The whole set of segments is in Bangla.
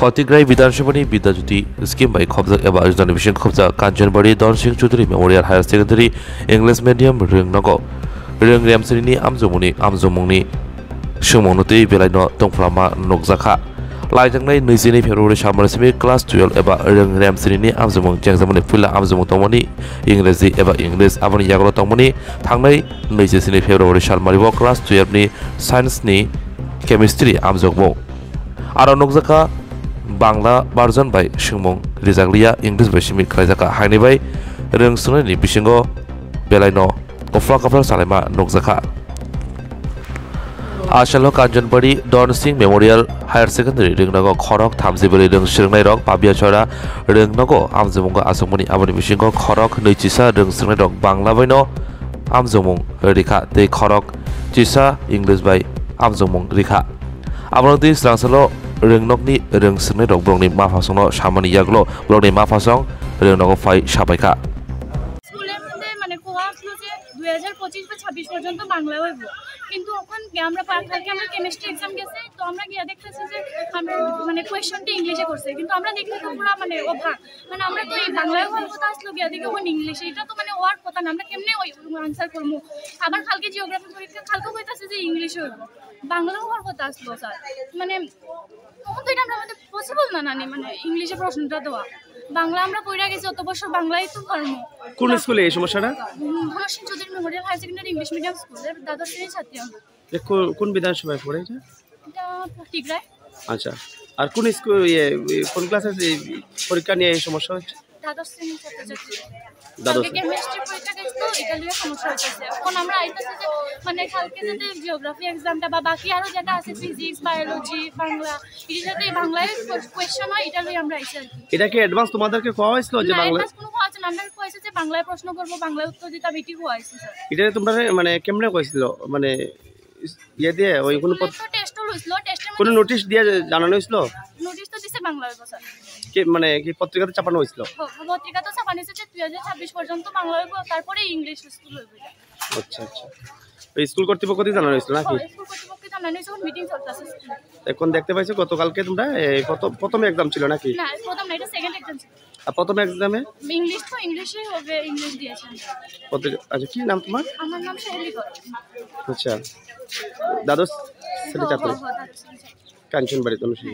फतिग्राई विधानसभानि विद्याज्योति स्कीम बाय खबजा एबा राजधानी बिसिं खबजा Kanchanbari Dhansing Choudhury memorial higher secondary English medium रोंनांगौ रों रेमसिरिनि आमजमुंनि सोमावनोतै बेलायनो दंफ्लामा नगजाखा लाइजांनाय 22 फेब्रुवारि सामरासिमि क्लास 12 एबा रों रेमसिरिनि आमजमुं जेंजामनि फुला आमजमुं तंमनि इंराजि एबा इंलिश आबनि यागलो तंमनि थांनाय 24 फेब्रुवारि सालमारिबो क्लास 12 नि साइन्सनि केमिस्ट्रि आमजमुं आरो नगजाखा बांला बारजन बाय सोंमुं रिजागलिया इंलिश बायसिमि खालायजाखा हायनिबाय रों सोंनायनि बिसिङाव बेलायनो गफ्ला सालायमा नगजाखा आसालो कांचनबाड़ी धनसिं मेमोरियल हायर सेकेंडारी रोंनांगौ खरक 30 रों सोंनाय रक पाबियाचरा रोंनांगौ आमजमुंगा आसमनि आबनि बिसिङाव खरक नैचिसा रों सोंनाय रक बांला बायनो आमजमुं रिखा दै खरक चिसा इंलिश बाय आमजमुं रिखा आबनोदि स्रांसलो रोंनकनि रों सोंनाय रक ब्रंनि माफासंनो सामानि यागलो ब्रंनि माफासं रोंनांगौ फाय साबायखा স্কুলের মধ্যে মানে কোয়া আসলো যে 2025 বা 26 পর্যন্ত বাংলা হইব কিন্তু এখন আমরা কালকে আমরা কেমিস্ট্রি এক্সাম গেছে তো আমরা গিয়া দেখতেছি যে আমরা মানে কোয়েশ্চনটা ইংলিশে করছে কিন্তু আমরা দেখতে তো পুরো মানে অবাক মানে আমরা তো এই বাংলায় হওয়ার কথা আসলো গিয়া দেখি এখন ইংলিশে এটা তো মানে ওয়ার্ড কথা না আমরা কেমনে ওই আনসার করব আবার কালকে জিওগ্রাফি পরীক্ষা কালকে কইতাছে যে ইংলিশে হইব বাংলা হওয়ার কথা আসলো স্যার মানে তখন তো এটা আমাদের পসিবল না নানি মানে ইংলিশে প্রশ্নটা দেওয়া বাংলা আমরা পড়া গেছি অত বছর বাংলাই তো পারমু কোন স্কুলে এই সমস্যাটা Dhansing Choudhury memorial higher secondary English medium স্কুলের দ্বাদশ শ্রেণীর ছাত্রী আমি কোন বিধানসভায় পড়ে এটা এটা ফটিগ্রাই আচ্ছা আর কোন স্কুল কোন ক্লাসে পরীক্ষা নিয়ে এই সমস্যা হচ্ছে দ্বাদশ শ্রেণীর ছাত্রছাত্রী দ্বাদশ কেমিস্ট্রি পরীক্ষা গেছিল এটা নিয়ে সমস্যা হচ্ছে এখন আমরা আইতাছি যে মানে কালকে যাতে জিওগ্রাফি এক্সামটা বা বাকি আরো যেটা আছে ফিজিক্স বায়োলজি বাংলা এটা যাতে বাংলায় কোয়েশ্চন হয় এটা লই আমরা আইছি আর কি এটা কি অ্যাডভান্স তোমাদেরকে কোয়া হইছিল যে বাংলা অ্যাডভান্স কোনো কোয়া আছে না আমরা কইছে যে বাংলায় প্রশ্ন করব বাংলায় উত্তর দিতে বিটি কোয়া আছে স্যার এটা তোমরা মানে কেমনে কইছিল মানে ইয়ে দিয়ে ওই কোনো টেস্ট হইছিল টেস্টের কোনো নোটিশ দিয়ে জানানো হইছিল নোটিশ তো দিছে বাংলায় স্যার কি মানে কি পত্রিকাতে ছাপানো হইছিল পত্রিকা তো ছাপানো হয়েছে 2026 পর্যন্ত বাংলা হইব তারপরে ইংলিশ স্কুল হইব আচ্ছা আচ্ছা ওই স্কুল কর্তৃপক্ষকে জানানো হইছিল নাকি স্কুল কর্তৃপক্ষকে জানানো হয়েছে মিটিং চলতেছে এখন দেখতে পাইছো গতকালকে তোমরা প্রথম এক্সাম ছিল নাকি না প্রথম না এটা সেকেন্ড এক্সাম ছিল আর প্রথম এক্সামে ইংলিশ তো ইংলিশই হবে ইংলিশ দিয়েছেন আচ্ছা কি নাম তোমার আমার নাম শেহলি কর আচ্ছা দ্বাদশ শ্রেণী ছাত্র কাঞ্চনবাড়ি ধনসিং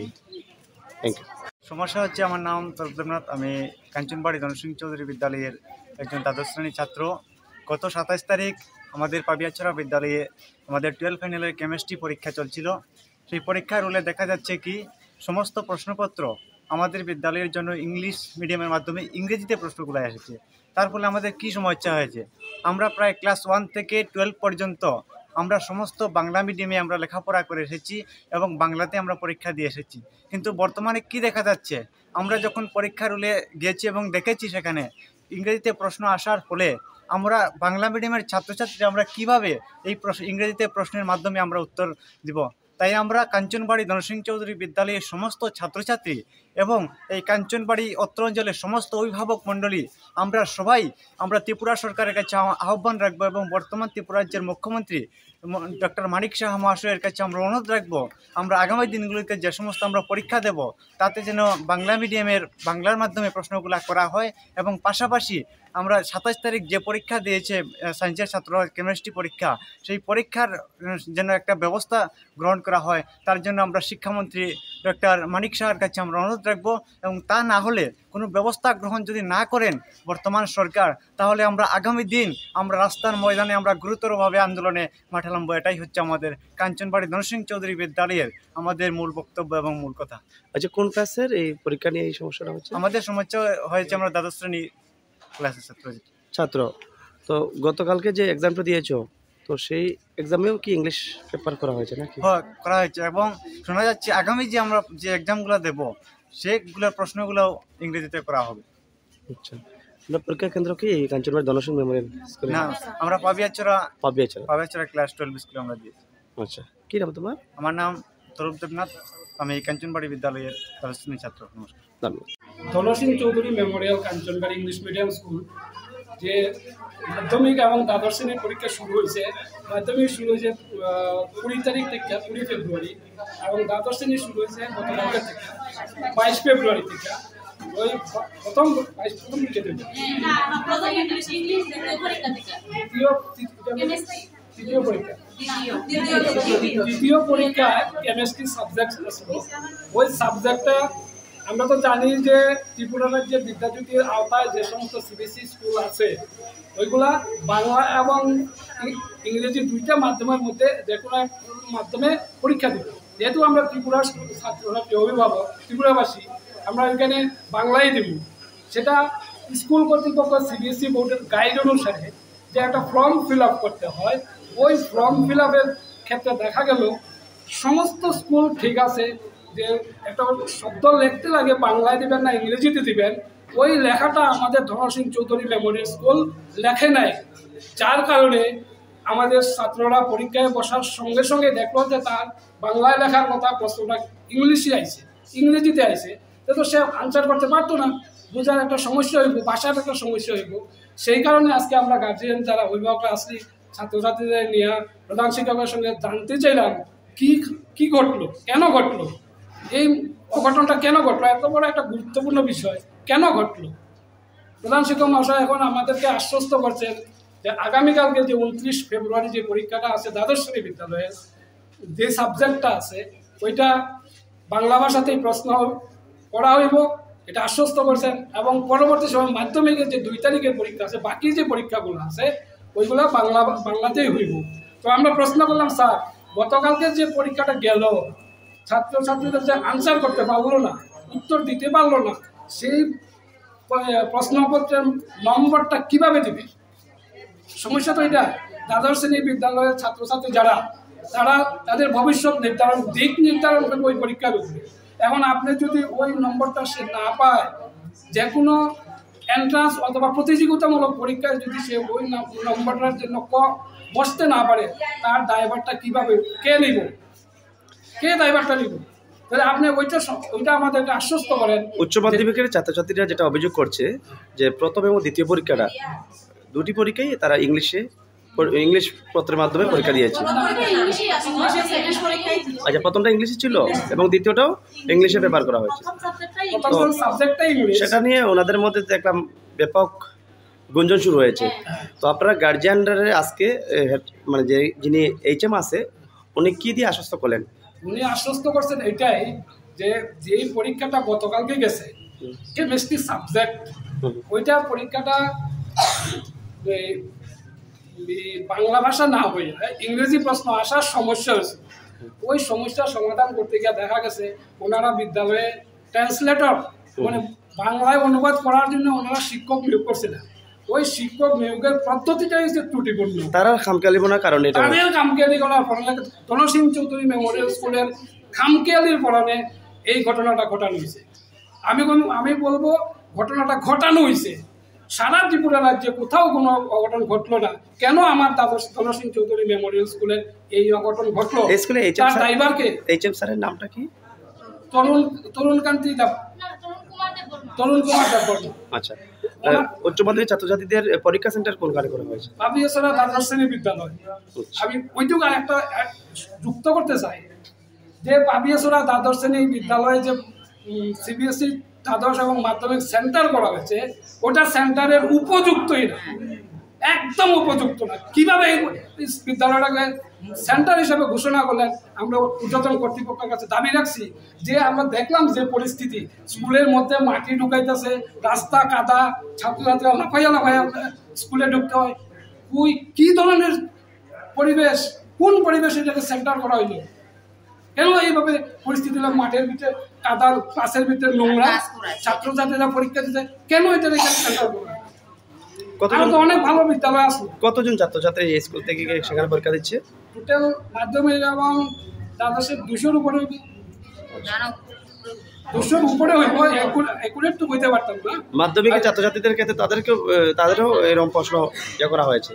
থ্যাংক ইউ সমস্যা হচ্ছে আমার নাম তরুদেবনাথ আমি কাঞ্চনবাড়ি ধনসিং চৌধুরী বিদ্যালয়ের একজন দ্বাদশ শ্রেণীর ছাত্র গত 27 তারিখ আমাদের পাবিয়াছড়া বিদ্যালয়ে আমাদের 12 ফাইনালের কেমিস্ট্রি পরীক্ষা চলছিল সেই পরীক্ষার রুলে দেখা যাচ্ছে কি সমস্ত প্রশ্নপত্র আমাদের বিদ্যালয়ের জন্য ইংলিশ মিডিয়ামের মাধ্যমে ইংরেজিতে প্রশ্নগুলো এসেছে তার ফলে আমাদের কি সমস্যা হয়েছে আমরা প্রায় ক্লাস 1 থেকে 12 পর্যন্ত আমরা সমস্ত বাংলা মিডিয়ামে আমরা লেখাপড়া করে এসেছি এবং বাংলাতে আমরা পরীক্ষা দিয়ে এসেছি কিন্তু বর্তমানে কি দেখা যাচ্ছে আমরা যখন পরীক্ষা রুলে গিয়েছি এবং দেখেছি সেখানে ইংরেজিতে প্রশ্ন আসার ফলে আমরা বাংলা মিডিয়ামের ছাত্রছাত্রী আমরা কিভাবে এই ইংরেজিতে প্রশ্নের মাধ্যমে আমরা উত্তর দিব তাই আমরা কাঞ্চনবাড়ি ধনসিং চৌধুরী বিদ্যালয়ের সমস্ত ছাত্রছাত্রী এবং এই কাঞ্চনবাড়ি অত্র অঞ্চলের সমস্ত অভিভাবক মণ্ডলী আমরা সবাই আমরা ত্রিপুরা সরকারের কাছে আহ্বান রাখবো এবং বর্তমান ত্রিপুরা রাজ্যের মুখ্যমন্ত্রী ডক্টর মানিক শাহ মহাশয়ের কাছে আমরা অনুরোধ রাখবো আমরা আগামী দিনগুলিতে যে সমস্ত আমরা পরীক্ষা দেব তাতে যেন বাংলা মিডিয়ামের বাংলার মাধ্যমে প্রশ্নগুলো করা হয় এবং পাশাপাশি আমরা 27 তারিখ যে পরীক্ষা দিয়েছে সায়েন্সের ছাত্ররা কেমিস্ট্রি পরীক্ষা সেই পরীক্ষার যেন একটা ব্যবস্থা গ্রহণ করা হয় তার জন্য আমরা শিক্ষামন্ত্রী ডক্টর মানিক শাহের কাছে আমরা অনুরোধ রাখবো এবং তা না হলে কোনো ব্যবস্থা গ্রহণ যদি না করেন বর্তমান সরকার তাহলে আমরা আগামী দিন আমরা রাস্তার ময়দানে আমরা গুরুতরভাবে আন্দোলনে মাঠে নামবো এটাই হচ্ছে আমাদের কাঞ্চনবাড়ি ধনসিং চৌধুরী বিদ্যালয়ের আমাদের মূল বক্তব্য এবং মূল কথা। আচ্ছা কোন ক্লাসের এই পরীক্ষা নিয়ে এই সমস্যাটা হচ্ছে আমাদের সমস্যা হয়েছে আমরা দ্বাদশ শ্রেণী ক্লাসের ছাত্র তো গতকালকে যে এক্সামটা দিয়েছো তো সেই এক্সামেও কি ইংলিশ পেপার করা হয়েছে নাকি হ্যাঁ করা হয়েছে এবং শোনা যাচ্ছে আগামী যে আমরা যে এক্সামগুলো দেব সেগুলোর প্রশ্নগুলো ইংরেজিতে করা হবে। আচ্ছা পরীক্ষা কেন্দ্র কি কাঞ্চনবাড়ি ধনসিং মেমোরিয়াল স্কুল না আমরা পাবিয়াছড়া ক্লাস 12 স্কুলে আমরা দিয়েছি। আচ্ছা কি নাম তোমার আমার নাম তরুদেবনাথ আমি কাঞ্চনবাড়ি বিদ্যালয়ের দ্বাদশ শ্রেণীর ছাত্র। নমস্কার। ধন্যবাদ। Dhansing Choudhury memorial Kanchanbari English medium school যে মাধ্যমিক এবং দ্বাদশ শ্রেণীর পরীক্ষা শুরু হয়েছে। মাধ্যমিক শুরু হয়েছে 20 তারিখ থেকে 20 ফেব্রুয়ারি, এবং দ্বাদশ শ্রেণী শুরু হয়েছে গতকালকে থেকে 22 ফেব্রুয়ারি থেকে। ওই প্রথম পরীক্ষা দেবে তৃতীয় পরীক্ষা, দ্বিতীয় পরীক্ষায় কেমিস্ট্রি সাবজেক্ট ছিল। ওই সাবজেক্টটা আমরা তো জানি যে ত্রিপুরা রাজ্যের বিদ্যাজ্যোতির আওতায় যে সমস্ত সিবিএসই স্কুল আছে ওইগুলা বাংলা এবং ইংরেজি দুইটা মাধ্যমের মধ্যে যে কোনো মাধ্যমে পরীক্ষা দেবে। যেহেতু আমরা ত্রিপুরার ছাত্ররা অভিভাবক ত্রিপুরাবাসী, আমরা এখানে বাংলায় দেব। সেটা স্কুল কর্তৃপক্ষ সিবিএসই বোর্ডের গাইড অনুসারে যে একটা ফর্ম ফিল আপ করতে হয়, ওই ফর্ম ফিল আপের ক্ষেত্রে দেখা গেল সমস্ত স্কুল ঠিক আছে যে একটা শব্দ লিখতে লাগে বাংলায় দেবেন না ইংরেজিতে দিবেন, ওই লেখাটা আমাদের ধন সিং চৌধুরী মেমোরিয়াল স্কুল লেখে নাই। যার কারণে আমাদের ছাত্ররা পরীক্ষায় বসার সঙ্গে সঙ্গে দেখলো যে তার বাংলায় লেখার কথা প্রশ্নটা ইংলিশে আইছে, ইংরেজিতে আইছে, তো সে আনসার করতে পারতো না। বোঝার একটা সমস্যা হইব, ভাষার একটা সমস্যা হইব। সেই কারণে আজকে আমরা গার্জিয়ান যারা অভিভাবকরা আসলি ছাত্রছাত্রীদের নিয়ে প্রধান শিক্ষকের সঙ্গে জানতে চাইলাম কি কি ঘটলো, কেন ঘটলো, এই অঘটনটা কেন ঘটলো, এত বড় একটা গুরুত্বপূর্ণ বিষয় কেন ঘটলো। প্রধান শিক্ষক মহাশয় এখন আমাদেরকে আশ্বস্ত করছেন যে আগামীকালকে যে 29 ফেব্রুয়ারি যে পরীক্ষাটা আছে দ্বাদশ শ্রেণী বিদ্যালয়ের যে সাবজেক্টটা আছে ওইটা বাংলা ভাষাতেই প্রশ্ন করা হইব, এটা আশ্বস্ত করছেন। এবং পরবর্তী সময় মাধ্যমিকের যে 2 তারিখের পরীক্ষা আছে, বাকি যে পরীক্ষাগুলো আছে ওইগুলো বাংলাতেই হইব। তো আমরা প্রশ্ন করলাম, স্যার গতকালকে যে পরীক্ষাটা গেল ছাত্রছাত্রীদের যে আনসার করতে পারলো না, উত্তর দিতে পারলো না, সেই প্রশ্নপত্রের নম্বরটা কিভাবে দিবে? সমস্যা তো এটা। দ্বাদশ শ্রেণী বিদ্যালয়ের ছাত্রছাত্রী যারা তারা তাদের ভবিষ্যৎ নির্ধারণ দিক নির্ধারণ করবে ওই পরীক্ষার উপরে। এখন আপনি যদি ওই নম্বরটা সে না পায়, যে কোনো এন্ট্রান্স অথবা প্রতিযোগিতামূলক পরীক্ষায় যদি সে ওই নম্বরটার জন্য বসতে না পারে, তার দায়ভারটা কিভাবে কে নিব, কে দায়ভারটা নিব? তাহলে আপনি ওইটা আমাদেরকে আশ্বস্ত করেন। উচ্চ মাধ্যমিকের ছাত্রছাত্রীরা যেটা অভিযোগ করছে যে প্রথম এবং দ্বিতীয় পরীক্ষাটা দুটি পরীক্ষায় তারা ইংলিশ পত্রের মাধ্যমে পরীক্ষা দিয়েছে। আচ্ছা, প্রথমটা ইংলিশে ছিল এবং দ্বিতীয়টাও ইংলিশে পেপার করা হয়েছে। সেটা নিয়ে ওনাদের মধ্যে দেখলাম ব্যাপক গুঞ্জন শুরু হয়েছে। তো আপনারা গার্জিয়ানরা আজকে মানে যে যিনি এইচএম আছে উনি কি দিয়ে আশ্বস্ত করলেন? উনি আশ্বস্ত করছেন এটাই যে যেই পরীক্ষাটা গতকালকে গেছে কেমিস্ট্রি সাবজেক্ট, ওইটা পরীক্ষাটা বাংলা ভাষা না হয়ে ইংরেজি প্রশ্ন আসার সমস্যা হয়েছে। ওই সমস্যার সমাধান করতে গিয়ে দেখা গেছে ওনারা বিদ্যালয়ে ট্রান্সলেটর মানে বাংলায় অনুবাদ করার জন্য ওনারা শিক্ষক নিয়োগ করছিলেন। ওই শিক্ষক নিয়োগের পদ্ধতিটাই হচ্ছে ত্রুটিপূর্ণ। তারা খামখেয়ালির কারণে তাদের খামখেয়ালি করার ফলে ধন সিং চৌধুরী মেমোরিয়াল স্কুলের খামখেয়ালির ফলে এই ঘটনাটা ঘটানো হয়েছে। আমি বলবো ঘটনাটা ঘটানো হয়েছে, সারা ত্রিপুরা রাজ্যে কোথাও কোনো অঘটন ঘটলো না। কেন আমার ধন সিং চৌধুরী মেমোরিয়াল স্কুলের এই অঘটন ঘটলো? স্কুলে ড্রাইভারকে এইচএম স্যারের নামটা কি? তরুণ কুমার দেববর্মা। আচ্ছা, উচ্চ মাধ্যমিক ছাত্রছাত্রীদের পরীক্ষা সেন্টার কোনখানে করা হয়েছে? পাবিয়াছড়া দ্বাদশ শ্রেণী বিদ্যালয়। আমি ওইটুকু আরেকটা যুক্ত করতে চাই যে পাবিয়াছড়া দ্বাদশ শ্রেণী বিদ্যালয়ে যে সিবিএসই দ্বাদশ এবং মাধ্যমিক সেন্টার করা হয়েছে ওটা সেন্টারের উপযুক্তই না, একদম উপযুক্ত না। কিভাবে এই বিদ্যালয়টাকে সেন্টার হিসেবে ঘোষণা করলেন? আমরা ঊর্ধ্বতন কর্তৃপক্ষের কাছে দাবি রাখছি যে আমরা দেখলাম যে পরিস্থিতি, স্কুলের মধ্যে মাটি ঢুকাইতেছে, রাস্তা কাদা, ছাত্রছাত্রীরা লাফাইয়া স্কুলে ঢুকতে হয়। কি ধরনের পরিবেশ, কোন পরিবেশ এটাকে সেন্টার করা হইল? কেন এইভাবে পরিস্থিতি হলো? মাঠের ভিতরে কাদার, ক্লাসের ভিতরে নোংরা, ছাত্রছাত্রীরা পরীক্ষা দিতে, কেন এটাকে সেন্টার করা? অনেক ভালো বিদ্যালয় আছে। কতজন ছাত্রছাত্রী এই স্কুল থেকে সেখানে পরীক্ষা দিচ্ছে? টোটাল মাধ্যমিক এবং দ্বাদশের 200-র উপরে, 200-র উপরে হইব। একুরেট তো হইতে পারতাম না। মাধ্যমিকের ছাত্রছাত্রীদের ক্ষেত্রে তাদেরও এরকম প্রশ্ন ইয়ে করা হয়েছে।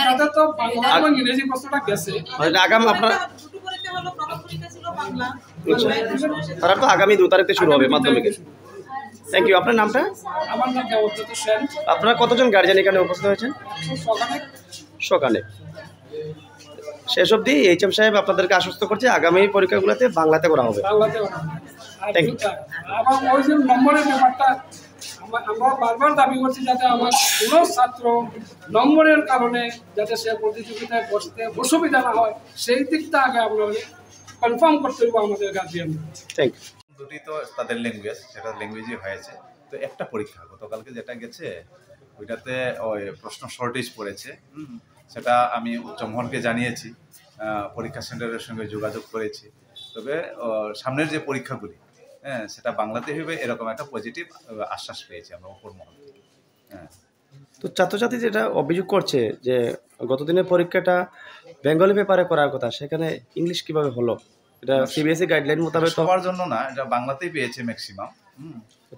তাদের তো বাংলা এবং ইংরেজি প্রশ্নটা গেছে। আগামী আপনারা তারা তো আগামী 2 তারিখে শুরু হবে মাধ্যমিকে। Thank you. আপনার নামটা? আমার নাম দেবব্রত সেন। আপনারা কতজন গার্জিয়ান এখানে উপস্থিত হয়েছেন? সকালে সকালে। শেষ অবধি এইচএম সাহেব আপনাদেরকে আশ্বস্ত করছে আগামী পরীক্ষাগুলোতে বাংলাতে করা হবে। বাংলাতে ওরা আর Thank you. আবার ওই যে নম্বরের ব্যাপারটা আমরা বারবার দাবি করছি যাতে আমার কোনো ছাত্র নম্বরের কারণে যাতে সে প্রতিযোগিতায় বসতে অসুবিধা না হয়, সেই দিকটা আগে আমরা কনফার্ম করতে হবে আমাদের গার্জিয়ান। Thank you. দুটি তো তাদের ল্যাঙ্গুয়েজ, সেটা ল্যাঙ্গুয়েজই হয়েছে। তো একটা পরীক্ষা গতকালকে যেটা গেছে ওইটাতে ওই প্রশ্ন শর্টেজ পড়েছে, সেটা আমি উচ্চমহলকে জানিয়েছি, পরীক্ষা সেন্টারের সঙ্গে যোগাযোগ করেছি। তবে সামনের যে পরীক্ষাগুলি সেটা বাংলাতে হবে এরকম একটা পজিটিভ আশ্বাস পেয়েছি আমরা উপর মহল থেকে। তো ছাত্রছাত্রী যেটা অভিযোগ করছে যে গতদিনের পরীক্ষাটা বেঙ্গলি পেপারে করার কথা, সেখানে ইংলিশ কিভাবে হলো? এটা সিবিএসই গাইডলাইন মোতাবেক তো সবার জন্য না, এটা বাংলাতেই পেয়েছে ম্যাক্সিমাম।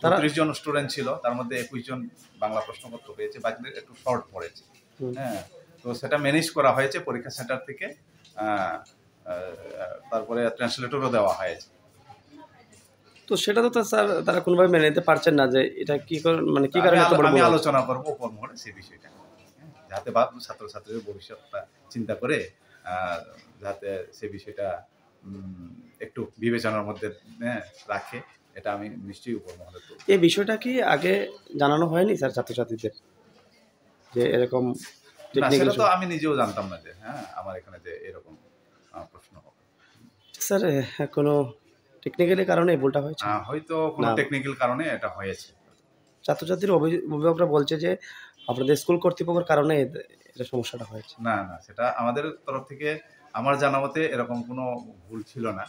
তারা 30 জন স্টুডেন্ট ছিল, তার মধ্যে 21 জন বাংলা প্রশ্নপত্র পেয়েছে, বাকিদের একটু শর্ট পড়েছে। হ্যাঁ, তো সেটা ম্যানেজ করা হয়েছে পরীক্ষা সেন্টার থেকে, তারপরে ট্রান্সলেটরও দেওয়া হয়েছে। তো সেটা তো স্যার তারা কোনোভাবে মেনে নিতে পারছেন না যে এটা কি মানে কি কারণে এত বড় আমি ভুল? আলোচনা করবো উপর মহলে সেই বিষয়টা, যাতে ছাত্রছাত্রীদের ভবিষ্যৎটা চিন্তা করে যাতে সে বিষয়টা একটু বিবেচনার মধ্যে রাখে, এটা আমি নিশ্চয়ই উপর মহলে তুলব। এই বিষয়টা কি আগে জানানো হয়নি স্যার ছাত্রছাত্রীদের যে এরকম না, টেকনিক্যাল? সেটা তো আমি নিজেও জানতাম না যে আমার এখানে যে এরকম প্রশ্ন হবে। স্যার কোনো টেকনিক্যালি কারণে এই ভুলটা হয়েছে? হয়তো কোনো না। টেকনিক্যাল কারণে এটা হয়েছে। ছাত্রছাত্রীর অভিভাবকরা বলছে যে আপনাদের স্কুল কর্তৃপক্ষের কারণে এটা সমস্যাটা হয়েছে। না, সেটা আমাদের তরফ থেকে আমার জানা মতে এরকম কোনো ভুল ছিল না,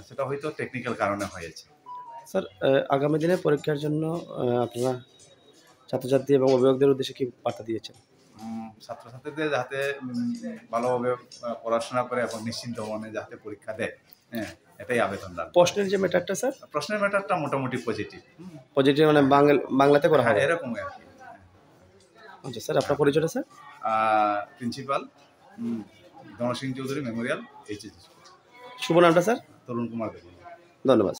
সেটা হয়তো টেকনিক্যাল কারণে হয়েছে। স্যার আগামী দিনে পরীক্ষার জন্য আপনারা ছাত্রছাত্রী এবং অভিভাবকদের উদ্দেশ্যে কি বার্তা দিয়েছেন? ছাত্রছাত্রীদের যাতে ভালোভাবে পড়াশোনা করে এবং নিশ্চিন্ত মনে যাতে পরীক্ষা দেয়, এটাই আবেদন রাখবো। প্রশ্নের যে ম্যাটারটা স্যার, প্রশ্নের ম্যাটারটা মোটামুটি পজিটিভ, পজিটিভ মানে বাংলাতে করা হবে এরকম আর কি। আচ্ছা স্যার, আপনার পরিচয়টা sir? Principal Dhansing Choudhury memorial HS school. শুভ নামটা স্যার? তরুণ কুমার দেব। ধন্যবাদ।